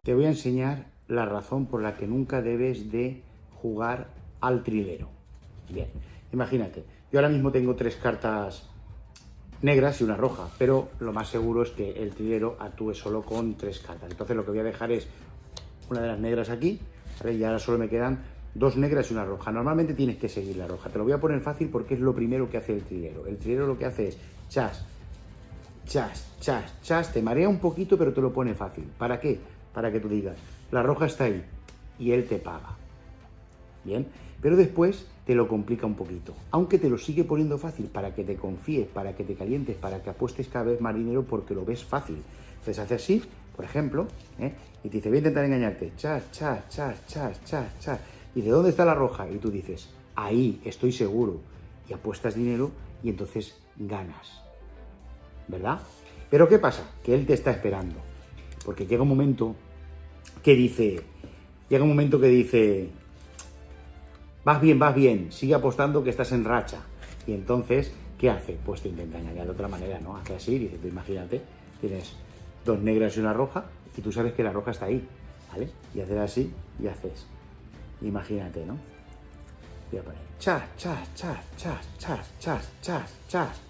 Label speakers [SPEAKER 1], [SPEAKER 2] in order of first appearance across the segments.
[SPEAKER 1] Te voy a enseñar la razón por la que nunca debes de jugar al trilero. Bien, imagínate, yo ahora mismo tengo 3 cartas negras y una roja, pero lo más seguro es que el trilero actúe solo con 3 cartas. Entonces lo que voy a dejar es una de las negras aquí, ¿vale? Y ahora solo me quedan 2 negras y una roja. Normalmente tienes que seguir la roja. Te lo voy a poner fácil porque es lo primero que hace el trilero. El trilero lo que hace es chas, chas, chas, chas, te marea un poquito, pero te lo pone fácil. ¿Para qué? Para que tú digas, la roja está ahí y él te paga. Bien, pero después te lo complica un poquito, aunque te lo sigue poniendo fácil para que te confíes, para que te calientes, para que apuestes cada vez más dinero porque lo ves fácil. Entonces hace así, por ejemplo, y te dice, voy a intentar engañarte, chas, chas, chas, chas, chas, chas. Y ¿de dónde está la roja? Y tú dices, ahí, estoy seguro. Y apuestas dinero y entonces ganas. ¿Verdad? Pero ¿qué pasa? Que él te está esperando. Porque llega un momento que dice, vas bien, sigue apostando que estás en racha. Y entonces, ¿qué hace? Pues te intenta engañar de otra manera, ¿no? Hace así, dice, tú imagínate, tienes 2 negras y una roja, y tú sabes que la roja está ahí, ¿vale? Y haces así, y haces, imagínate, ¿no? Voy a poner, chas, chas, chas, chas, chas, chas, chas, chas.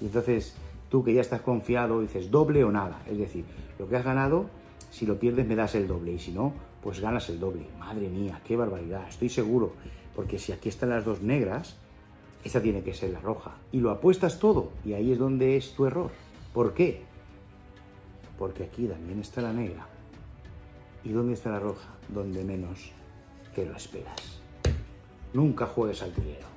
[SPEAKER 1] Y entonces, tú que ya estás confiado, dices, doble o nada. Es decir, lo que has ganado, si lo pierdes me das el doble, y si no, pues ganas el doble. Madre mía, qué barbaridad, estoy seguro. Porque si aquí están las 2 negras, esa tiene que ser la roja. Y lo apuestas todo, y ahí es donde es tu error. ¿Por qué? Porque aquí también está la negra. ¿Y dónde está la roja? Donde menos te lo esperas. Nunca juegues al trilero.